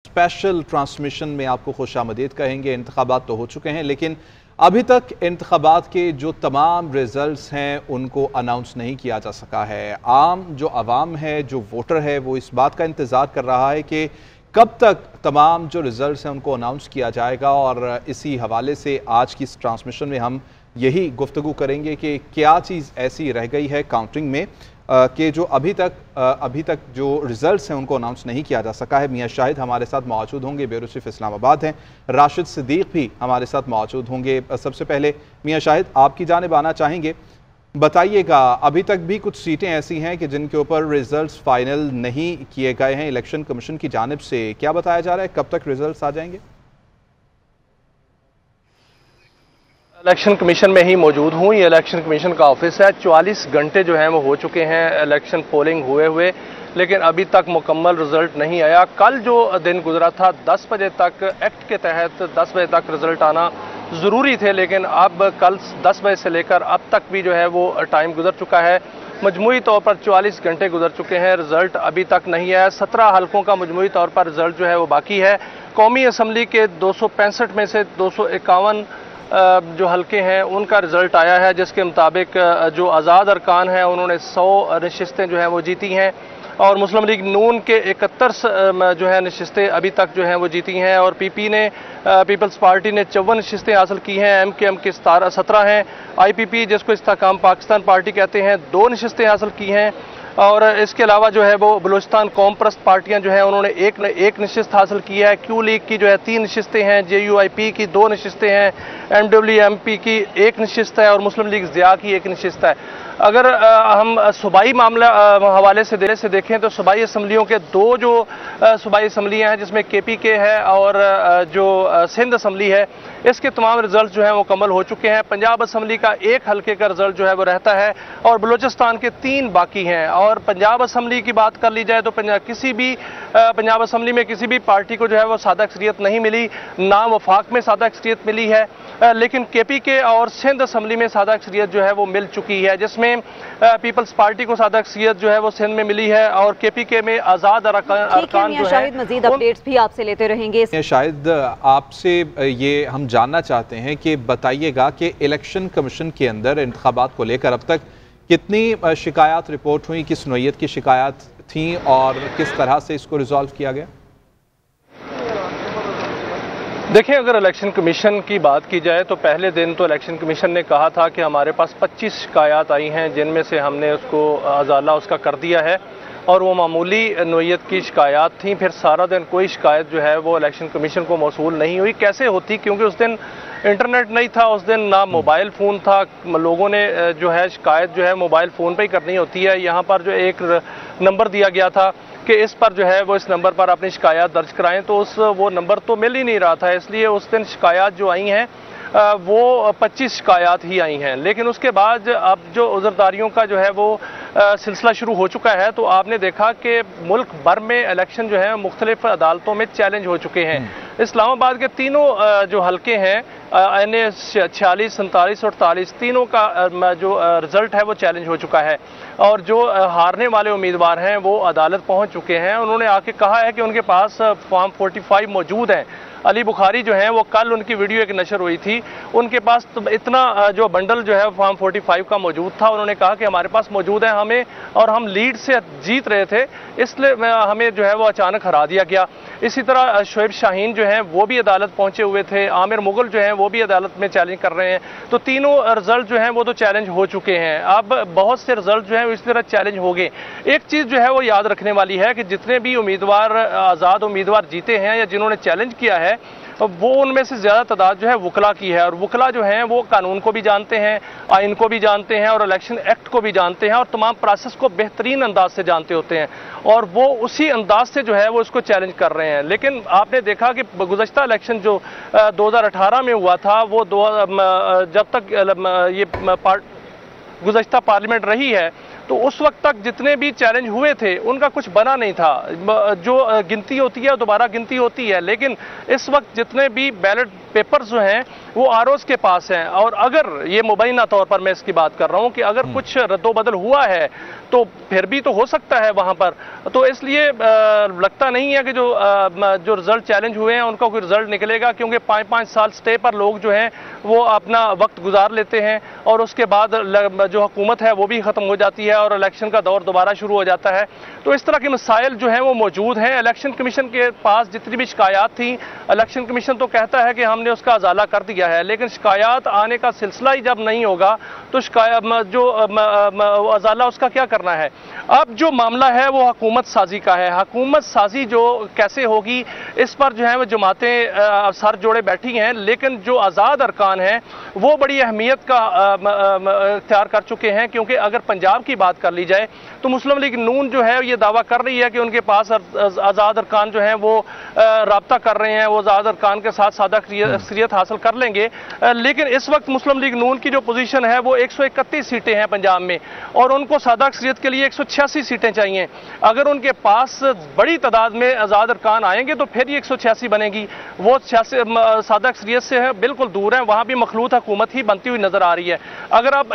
Special transmission में आपको खुशामदीद कहेंगे। इंतखाबात तो हो चुके हैं, लेकिन अभी तक इंतखाबात के जो तमाम रिजल्ट्स हैं उनको अनाउंस नहीं किया जा सका है। आम जो अवाम है, जो वोटर है, वो इस बात का इंतज़ार कर रहा है कि कब तक तमाम जो रिजल्ट्स हैं उनको अनाउंस किया जाएगा। और इसी हवाले से आज की इस ट्रांसमिशन में हम यही गुफ्तगू करेंगे कि क्या चीज़ ऐसी रह गई है काउंटिंग में कि जो अभी तक जो रिजल्ट्स हैं उनको अनाउंस नहीं किया जा सका है। मियां शाहिद हमारे साथ मौजूद होंगे, ब्यूरो चीफ इस्लामाबाद हैं। राशिद सिद्दीक भी हमारे साथ मौजूद होंगे। सबसे पहले मियां शाहिद, आपकी जानिब आना चाहेंगे, बताइएगा अभी तक भी कुछ सीटें ऐसी हैं कि जिनके ऊपर रिजल्ट्स फाइनल नहीं किए गए हैं इलेक्शन कमीशन की जानिब से, क्या बताया जा रहा है, कब तक रिजल्ट्स आ जाएंगे? इलेक्शन कमीशन में ही मौजूद हूँ। ये इलेक्शन कमीशन का ऑफिस है। 44 घंटे जो हैं वो हो चुके हैं इलेक्शन पोलिंग हुए, लेकिन अभी तक मुकम्मल रिजल्ट नहीं आया। कल जो दिन गुजरा था 10 बजे तक, एक्ट के तहत 10 बजे तक रिजल्ट आना ज़रूरी थे, लेकिन अब कल 10 बजे से लेकर अब तक भी जो है वो टाइम गुजर चुका है। मजमूई तौर पर 44 घंटे गुजर चुके हैं, रिजल्ट अभी तक नहीं आया। 17 हलकों का मजमूई तौर पर रिजल्ट जो है वो बाकी है। कौमी असम्बली के 265 में से 251 जो हल्के हैं उनका रिजल्ट आया है, जिसके मुताबिक जो आज़ाद अरकान हैं उन्होंने 100 नशिस्तें जो हैं वो जीती हैं, और मुस्लिम लीग नून के 71 जो है नशिस्तें अभी तक जो हैं वो जीती हैं, और पीपी ने पीपल्स पार्टी ने 54 नशिस्तें हासिल की हैं। एमकेएम के 17 हैं। आईपीपी जिसको इस्तेहकाम पाकिस्तान पार्टी कहते हैं 2 नशिस्तें हासिल की हैं, और इसके अलावा जो है वो बलूचिस्तान कौम परस्त पार्टियां जो हैं उन्होंने एक नशिस्त हासिल की है। क्यू लीग की जो है 3 नशिस्तें हैं, JUIP की 2 नशिस्तें हैं, MWMP की 1 नशिस्त है, और मुस्लिम लीग ज़िया की 1 नशिस्त है। अगर हम सूबाई मामला हवाले से देखें तो सूबाई असम्बलियों के 2 जो सूबाई असम्बलियाँ हैं, जिसमें KPK है और जो सिंध असम्बली है, इसके तमाम रिजल्ट जो हैं वो मुकम्मल हो चुके हैं। पंजाब असम्बली का 1 हल्के का रिजल्ट जो है वो रहता है, और बलूचिस्तान के 3 बाकी हैं। और पंजाब असम्बली की बात कर ली जाए तो पंजाब असम्बली में किसी भी पार्टी को जो है वो सादा अक्सरियत नहीं मिली, ना वफाक में सादा अक्सरियत मिली है, लेकिन KPK और सिंध असम्बली में सादा अक्सरियत जो है वो मिल चुकी है, जिसमें पीपल्स पार्टी को सादा अक्सरियत जो है वो सिंध में मिली है, और KPK में आज़ाद अरकान जो है। मजीद अपडेट्स भी आपसे लेते रहेंगे। शायद आपसे ये हम जानना चाहते हैं कि बताइएगा कि इलेक्शन कमीशन के अंदर इंतखाबात को लेकर अब तक कितनी शिकायत रिपोर्ट हुई, किस नौइयत की शिकायत थी और किस तरह से इसको रिजॉल्व किया गया? देखिए, अगर इलेक्शन कमीशन की बात की जाए तो पहले दिन तो इलेक्शन कमीशन ने कहा था कि हमारे पास 25 शिकायत आई हैं, जिनमें से हमने उसको अजाला उसका कर दिया है, और वो मामूली नौइयत की शिकायत थी। फिर सारा दिन कोई शिकायत जो है वो इलेक्शन कमीशन को मौसूल नहीं हुई। कैसे होती? क्योंकि उस दिन इंटरनेट नहीं था, उस दिन ना मोबाइल फ़ोन था। लोगों ने जो है शिकायत जो है मोबाइल फ़ोन पर ही करनी होती है। यहाँ पर जो एक नंबर दिया गया था कि इस पर जो है वो इस नंबर पर अपनी शिकायत दर्ज कराएं, तो वो नंबर तो मिल ही नहीं रहा था, इसलिए उस दिन शिकायत जो आई हैं वो 25 शिकायत ही आई हैं। लेकिन उसके बाद अब जो उज़रदारियों का जो है वो सिलसिला शुरू हो चुका है, तो आपने देखा कि मुल्क भर में इलेक्शन जो है मुख्तलिफ अदालतों में चैलेंज हो चुके हैं। इस्लामाबाद के तीनों जो हल्के हैं NA 46, 47 और 48, तीनों का जो रिजल्ट है वो चैलेंज हो चुका है, और जो हारने वाले उम्मीदवार हैं वो अदालत पहुंच चुके हैं। उन्होंने आके कहा है कि उनके पास फॉर्म 45 मौजूद हैं। अली बुखारी जो हैं वो कल उनकी वीडियो एक नशर हुई थी, उनके पास तो इतना जो बंडल जो है फॉर्म 45 का मौजूद था। उन्होंने कहा कि हमारे पास मौजूद है, हमें और हम लीड से जीत रहे थे, इसलिए हमें जो है वो अचानक हरा दिया गया। इसी तरह शोएब शाहीन जो हैं वो भी अदालत पहुंचे हुए थे, आमिर मुगल जो हैं वो भी अदालत में चैलेंज कर रहे हैं। तो तीनों रिजल्ट जो हैं वो तो चैलेंज हो चुके हैं। अब बहुत से रिजल्ट जो हैं इस तरह चैलेंज हो गए। एक चीज़ जो है वो याद रखने वाली है कि जितने भी उम्मीदवार आज़ाद उम्मीदवार जीते हैं या जिन्होंने चैलेंज किया है, वो उनमें से ज़्यादा तादाद जो है वकला की है, और वकला जो हैं वो कानून को भी जानते हैं, आइन को भी जानते हैं, और इलेक्शन एक्ट को भी जानते हैं, और तमाम प्रोसेस को बेहतरीन अंदाज से जानते होते हैं, और वो उसी अंदाज से जो है वो इसको चैलेंज कर रहे हैं। लेकिन आपने देखा कि गुज़श्ता इलेक्शन जो 2018 में हुआ था, वो जब तक ये गुज़श्ता पार्लियामेंट रही है तो उस वक्त तक जितने भी चैलेंज हुए थे उनका कुछ बना नहीं था। जो गिनती होती है दोबारा गिनती होती है, लेकिन इस वक्त जितने भी बैलेट पेपर्स जो हैं वो आरओज़ के पास हैं। और अगर ये मुबैना तौर पर मैं इसकी बात कर रहा हूं कि अगर कुछ रद्दोबदल हुआ है तो फिर भी तो हो सकता है वहां पर। तो इसलिए लगता नहीं है कि जो रिजल्ट चैलेंज हुए हैं उनका कोई रिजल्ट निकलेगा, क्योंकि 5-5 साल स्टे पर लोग जो हैं वो अपना वक्त गुजार लेते हैं और उसके बाद जो हुकूमत है वो भी ख़त्म हो जाती है और इलेक्शन का दौर दोबारा शुरू हो जाता है। तो इस तरह के मसाइल जो हैं वो मौजूद हैं। इलेक्शन कमीशन के पास जितनी भी शिकायत थी, इलेक्शन कमीशन तो कहता है कि हमने उसका अजाला कर दिया है, लेकिन शिकायत आने का सिलसिला ही जब नहीं होगा तो शिकायत जो अजाला उसका क्या करना है। अब जो मामला है वो हुकूमत साजी का है। हुकूमत साजी जो कैसे होगी इस पर जो है वो जमातें सर जोड़े बैठी हैं, लेकिन जो आज़ाद अरकान हैं वो बड़ी अहमियत का इख्तियार कर चुके हैं। क्योंकि अगर पंजाब की बात कर ली जाए तो मुस्लिम लीग नून जो है ये दावा कर रही है कि उनके पास आज़ाद अरकान जो हैं वो राब्ता कर रहे हैं, वो आज़ाद अरकान के साथ सादा अक्सरियत हासिल कर लेंगे। लेकिन इस वक्त मुस्लिम लीग नून की जो पोजीशन है वो 131 सीटें हैं पंजाब में और उनको सादा अक्सरियत के लिए 186 सीटें चाहिए। अगर उनके पास बड़ी तादाद में आज़ाद अरकान आएंगे तो फिर ये 186 बनेगी। वो सादा अक्सरियत से है बिल्कुल दूर है, वहां भी मखलूत हुकूमत ही बनती हुई नजर आ रही है। अगर आप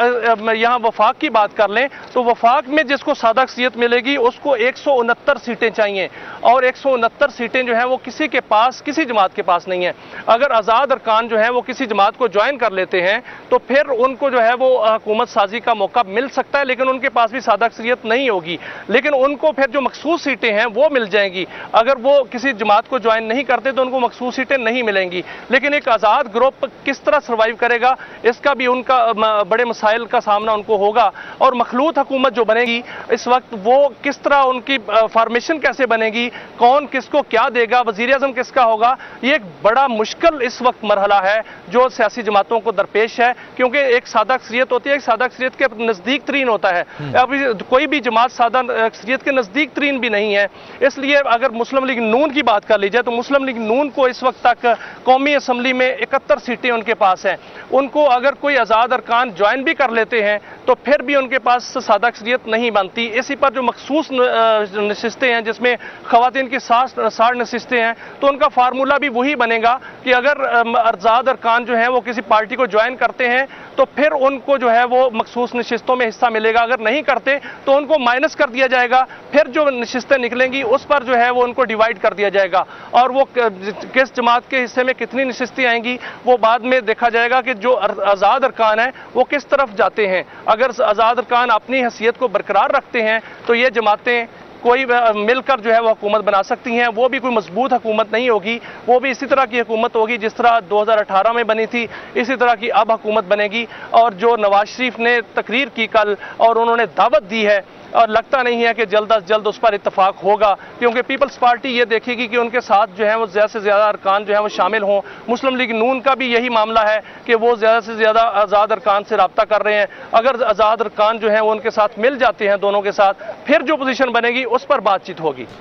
यहाँ वफाक की बात कर लें तो वफाक में जिसको सादा अक्सरियत मिलेगी उसको 169 सीटें चाहिए और 169 सीटें जो है वो किसी के पास, किसी जमात के पास नहीं है। अगर आज़ाद अरकान जो है वो किसी जमात को ज्वाइन कर लेते हैं तो फिर उनको जो है वो हुकूमत साजी का मौका मिल सकता है, लेकिन उनके पास भी सादा अक्सरियत नहीं होगी। लेकिन उनको फिर जो मखसूस सीटें हैं वो मिल जाएंगी। अगर वो किसी जमात को ज्वाइन नहीं करते तो उनको मखसूस सीटें नहीं मिलेंगी। लेकिन एक आज़ाद ग्रुप किस तरह सर्वाइव करेगा इसका भी उनका बड़े मसाइल का सामना उनको होगा। और मखलूत हुकूमत जो बनेगी इस वक्त वो किस तरह उनकी फॉर्मेशन कैसे बनेगी, कौन किसको क्या देगा, वजीर आज़म किसका होगा, ये एक बड़ा मुश्किल इस वक्त मरहला है जो सियासी जमातों को दरपेश है। क्योंकि एक सादा अक्सरियत होती है, एक सादा अक्सरियत के नज़दीक तरीन होता है। अभी कोई भी जमात सादा अक्सरियत के नज़दीक तरीन भी नहीं है। इसलिए अगर मुस्लिम लीग नून की बात कर ली जाए तो मुस्लिम लीग नून को इस वक्त तक कौमी असम्बली में 71 सीटें उनके पास हैं। उनको अगर कोई आज़ाद अरकान ज्वाइन भी कर लेते हैं तो फिर भी उनके पास सादा अक्सरियत नहीं बनती। इसी पर जो मखसूस नशिस्तें हैं जिसमें खवातीन की 60 नशिस्तें हैं तो उनका फार्मूला भी वही बनेगा कि अगर आज़ाद अरकान जो है वो किसी पार्टी को ज्वाइन करते हैं तो फिर उनको जो है वो मखसूस नशिस्तों में हिस्सा मिलेगा, अगर नहीं करते तो उनको माइनस कर दिया जाएगा। फिर जो नशिस्तें निकलेंगी उस पर जो है वो उनको डिवाइड कर दिया जाएगा और वो किस जमात के हिस्से में कितनी नशिस्तें आएंगी वो बाद में देखा जाएगा कि जो आज़ाद अरकान है वो किस तरफ जाते हैं। अगर आज़ाद अरकान अपनी हैसियत को बरकरार रखते हैं तो ये जमातें कोई मिलकर जो है वो हुकूमत बना सकती हैं। वो भी कोई मजबूत हुकूमत नहीं होगी, वो भी इसी तरह की हुकूमत होगी जिस तरह 2018 में बनी थी, इसी तरह की अब हुकूमत बनेगी। और जो नवाज शरीफ ने तकरीर की कल और उन्होंने दावत दी है और लगता नहीं है कि जल्द अज जल्द उस पर इत्तफाक होगा, क्योंकि पीपल्स पार्टी ये देखेगी कि उनके साथ जो है वो ज़्यादा से ज़्यादा अरकान जो है वो शामिल हों। मुस्लिम लीग नून का भी यही मामला है कि वो ज़्यादा से ज़्यादा आज़ाद अरकान से रब्ता कर रहे हैं। अगर आज़ाद अरकान जो है वो उनके साथ मिल जाते हैं दोनों के साथ, फिर जो पोजीशन बनेगी उस पर बातचीत होगी।